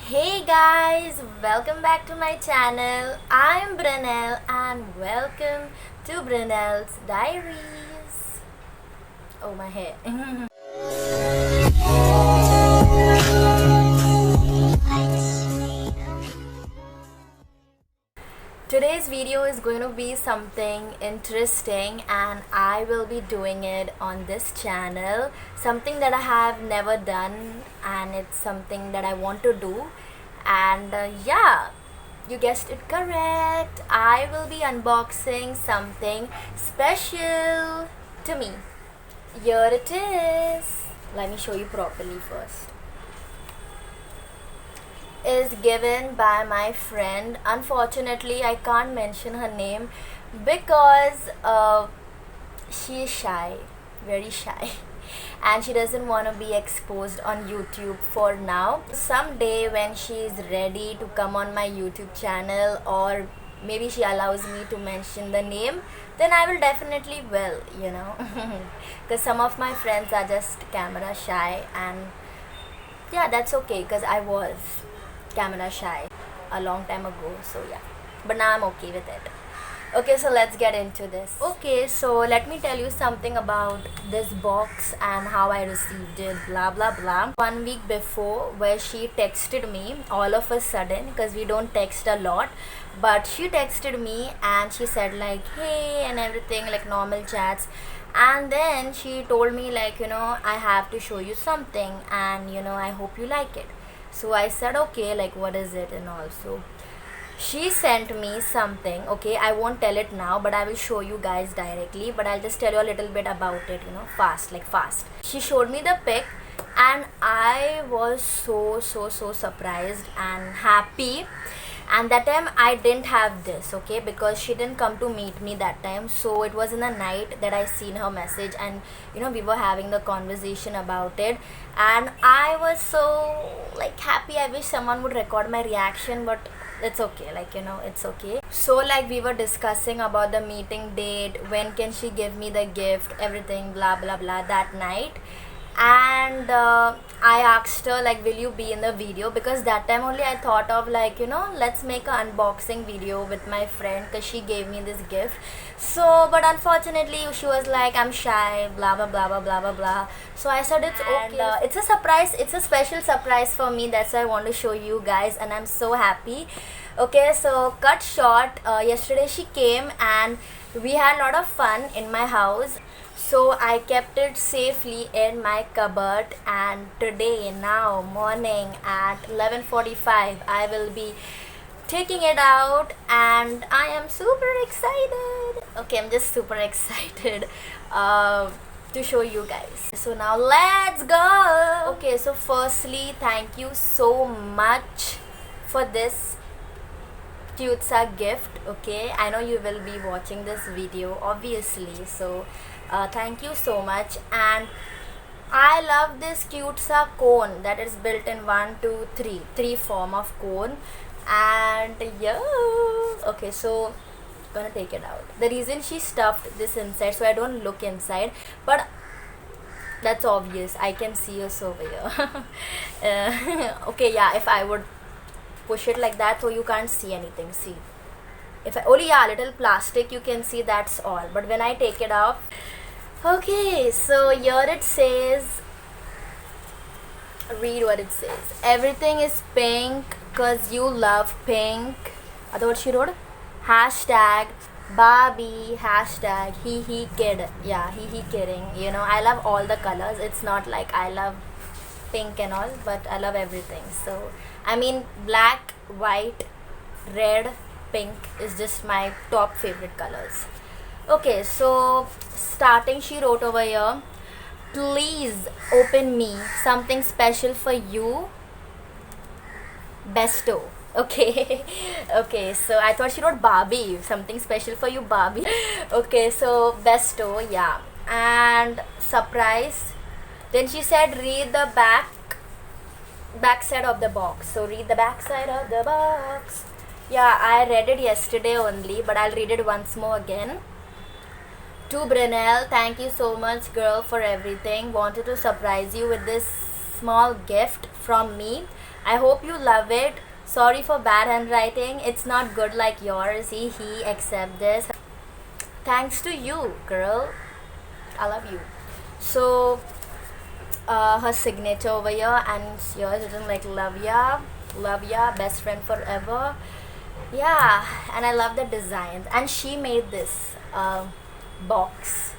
Hey guys, welcome back to my channel. I'm Brunel and welcome to Brunel's Diaries. Oh, my hair. Today's video is going to be something interesting and I will be doing it on this channel. Something that I have never done and it's something that I want to do. And yeah, you guessed it correct. I will be unboxing something special to me. Here it is. Let me show you properly first. Is given by my friend. Unfortunately, I can't mention her name because she is shy, very shy, and she doesn't want to be exposed on YouTube for now. Someday, when she is ready to come on my YouTube channel, or maybe she allows me to mention the name, then I will definitely because some of my friends are just camera shy, and yeah, that's okay because I was camera shy a long time ago, so yeah, but now I'm okay with it. Okay, so let's get into this. Okay, so let me tell you something about this box and how I received it, blah blah blah. 1 week before, where she texted me all of a sudden, because we don't text a lot, but she texted me and she said like hey and everything, like normal chats. And then she told me like, I have to show you something, and I hope you like it. So I said okay, like what is it? And also she sent me something. Okay, I won't tell it now, but I will show you guys directly, but I'll just tell you a little bit about it, fast. She showed me the pic and I was so surprised and happy. And that time I didn't have this, okay, because she didn't come to meet me that time. So it was in the night that I seen her message, and we were having the conversation about it, and I was so like happy. I wish someone would record my reaction, but it's okay, it's okay. So like we were discussing about the meeting date, when can she give me the gift, everything, blah blah blah, that night. And I asked her like, will you be in the video? Because that time only I thought of like, let's make an unboxing video with my friend, because she gave me this gift. So but unfortunately she was like, I'm shy, blah blah blah blah blah blah blah. So I said it's okay, and it's a surprise, it's a special surprise for me. That's why I want to show you guys, and I'm so happy. Okay, so cut short, yesterday she came and we had a lot of fun in my house. So I kept it safely in my cupboard, and today, now morning at 11:45, I will be taking it out, and I am super excited. Okay, I'm just super excited to show you guys. So now let's go. Okay, so firstly, thank you so much for this cute gift. Okay, I know you will be watching this video obviously, so thank you so much. And I love this cute cone that is built in one two three form of cone. And yeah, okay, so gonna take it out. The reason she stuffed this inside so I don't look inside, but that's obvious, I can see us over here. Okay, yeah, if I would push it like that so you can't see anything, see, if I only, yeah, little plastic you can see, that's all. But when I take it off, okay, so here it says, read what it says. Everything is pink because you love pink. That's what she wrote. Hashtag Barbie, hashtag he kid. Yeah, he kidding. I love all the colors. It's not like I love pink and all, but I love everything. So I mean, black, white, red, pink is just my top favorite colors. Okay, so starting, she wrote over here, please open me something special for you, Besto. Okay. Okay, so I thought she wrote Barbie, something special for you, Barbie. Okay, so Besto, yeah, and surprise. Then she said, read the back side of the box. So read the back side of the box. Yeah, I read it yesterday only, but I'll read it once more again. To Brunel, thank you so much, girl, for everything. Wanted to surprise you with this small gift from me. I hope you love it. Sorry for bad handwriting. It's not good like yours. He accept this. Thanks to you, girl. I love you. So her signature over here, and yours written like love ya, best friend forever. Yeah, and I love the designs. And she made this box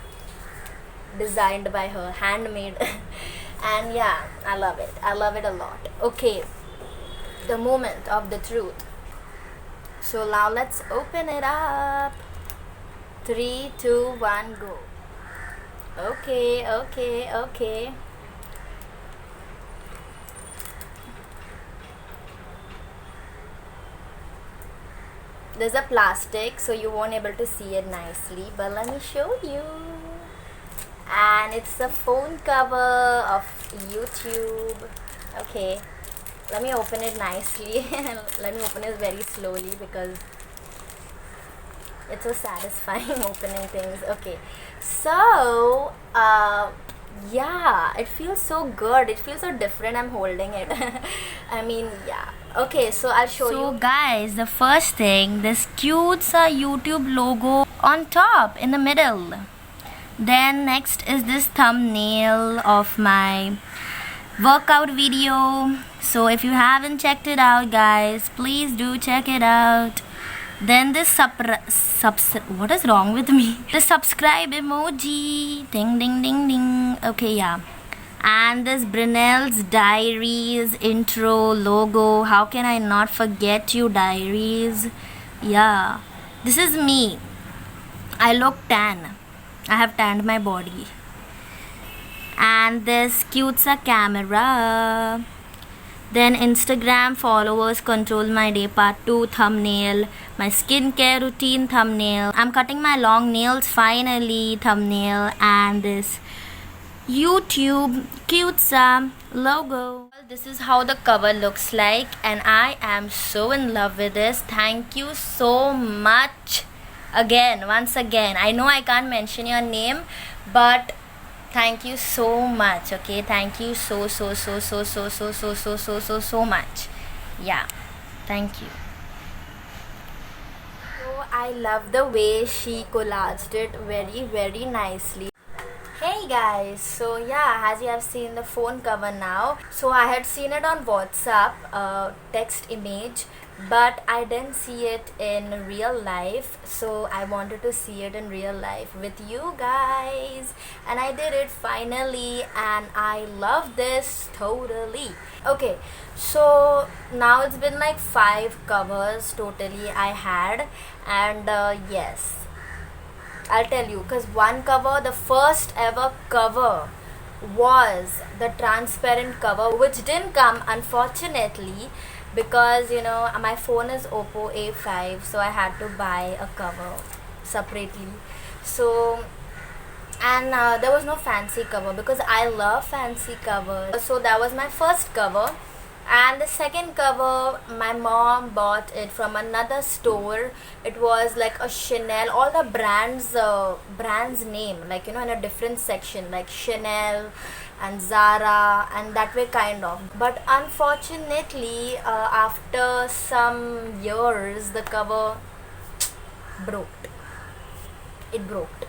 designed by her, handmade. And yeah, I love it. I love it a lot. Okay, the moment of the truth. So now let's open it up. 3, 2, 1, go. Okay. There's a plastic, so you won't able to see it nicely, but let me show you. And it's the phone cover of YouTube. Okay, let me open it nicely. Let me open it very slowly because it's so satisfying opening things. Okay, so yeah, it feels so good. It feels so different. I'm holding it. I mean, yeah. Okay, so I'll show you. So guys, the first thing, this cute YouTube logo on top in the middle. Then next is this thumbnail of my workout video. So if you haven't checked it out, guys, please do check it out. Then this what is wrong with me? The subscribe emoji. Ding ding ding ding. Okay, yeah. And this Brunel's Diaries intro logo. How can I not forget you, Diaries? Yeah, this is me. I look tan. I have tanned my body. And this cute camera. Then Instagram followers control my day part 2 thumbnail. My skincare routine thumbnail. I'm cutting my long nails finally thumbnail. And this YouTube cute logo. This is how the cover looks like, and I am so in love with this. Thank you so much once again. I know I can't mention your name, but thank you so much. Okay, thank you so much. Yeah, thank you. So I love the way she collaged it very nicely. Hey guys, so yeah, as you have seen the phone cover now, so I had seen it on WhatsApp, text image, but I didn't see it in real life, so I wanted to see it in real life with you guys, and I did it finally, and I love this totally. Okay, so now it's been like 5 covers totally I had, and yes, I'll tell you, because one cover, the first ever cover, was the transparent cover, which didn't come unfortunately because my phone is Oppo A5, so I had to buy a cover separately. So, and there was no fancy cover because I love fancy covers. So that was my first cover. And the second cover, my mom bought it from another store. It was like a Chanel, all the brands name, like in a different section, like Chanel and Zara and that way kind of. But unfortunately, after some years, the cover broke. It broke.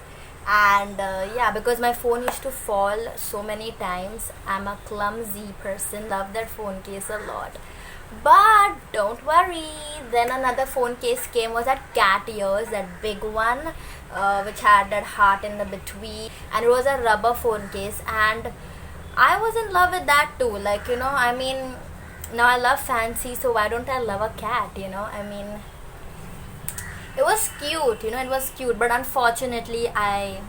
And yeah, because my phone used to fall so many times. I'm a clumsy person, love that phone case a lot, but don't worry, then another phone case came, was that cat ears, that big one, which had that heart in the between, and it was a rubber phone case, and I was in love with that too. Like I mean, now I love fancy, so why don't I love a cat? I mean, it was cute, it was cute, but unfortunately I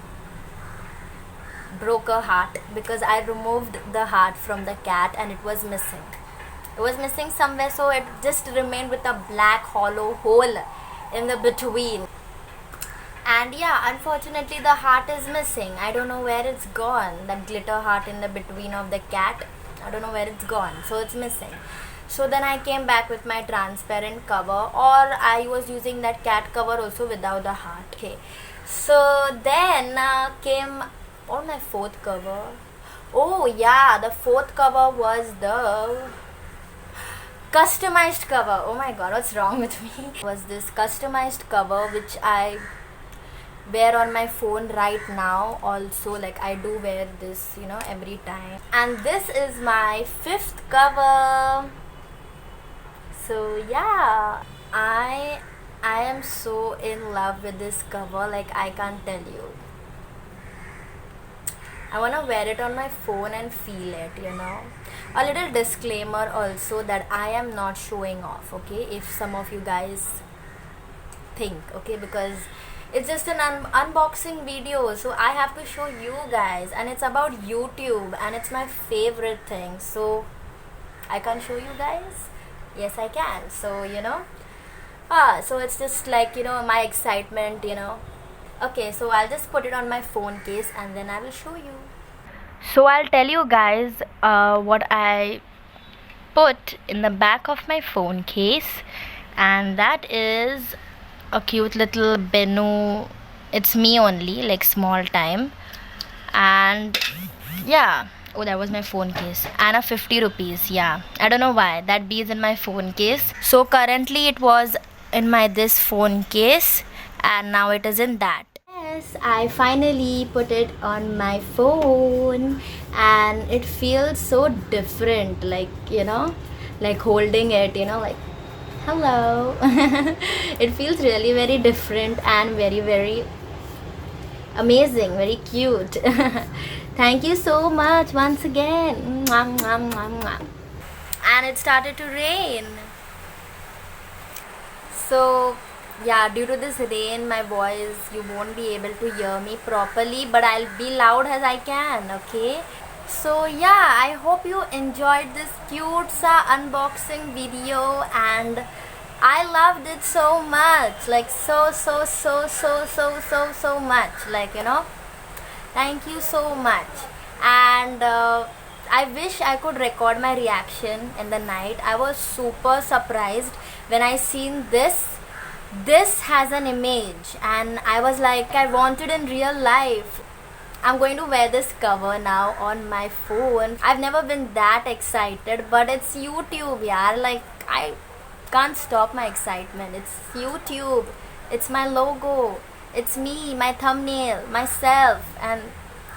broke a heart because I removed the heart from the cat and it was missing. It was missing somewhere, so it just remained with a black hollow hole in the between. And yeah, unfortunately the heart is missing. I don't know where it's gone. That glitter heart in the between of the cat, I don't know where it's gone, so it's missing. So then I came back with my transparent cover, or I was using that cat cover also without the heart. Okay, so then came on my fourth cover. Oh yeah, the fourth cover was the customized cover. Oh my god, what's wrong with me? Was this customized cover which I wear on my phone right now also. Like I do wear this, you know, every time. And this is my 5th cover. So yeah, I am so in love with this cover, like I can't tell you. I wanna wear it on my phone and feel it, you know. A little disclaimer also that I am not showing off, okay, if some of you guys think, okay, because it's just an unboxing video, so I have to show you guys, and it's about YouTube and it's my favorite thing, so I can't show you guys. Yes, I can. So you know, so it's just like, you know, my excitement, you know. Okay, so I'll just put it on my phone case and then I will show you. So I'll tell you guys what I put in the back of my phone case, and that is a cute little Benu. It's me only, like small time. And yeah, oh, that was my phone case, and a 50 rupees. Yeah, I don't know why that B is in my phone case. So currently it was in my this phone case, and now it is in that. Yes, I finally put it on my phone, and it feels so different, like, you know, like holding it, you know, like hello. It feels really very different and very, very amazing, very cute. Thank you so much once again. Mwah, mwah, mwah, mwah. And it started to rain. So yeah, due to this rain, my voice, you won't be able to hear me properly, but I'll be loud as I can, okay? So yeah, I hope you enjoyed this cute sa unboxing video, and I loved it so much, like so much, like, you know. Thank you so much. And I wish I could record my reaction in the night. I was super surprised when I seen this has an image, and I was like, I want it in real life. I'm going to wear this cover now on my phone. I've never been that excited, but it's YouTube, yeah. Like I can't stop my excitement. It's YouTube. It's my logo. It's me, my thumbnail, myself, and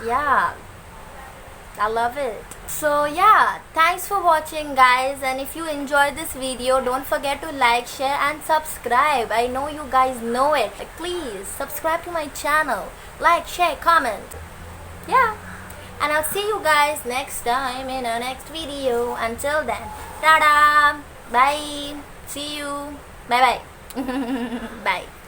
yeah, I love it. So yeah, thanks for watching guys, and if you enjoyed this video, don't forget to like, share and subscribe. I know you guys know it. Like, please subscribe to my channel, like, share, comment. Yeah, and I'll see you guys next time in our next video. Until then, tada, bye, see you, bye bye. Bye.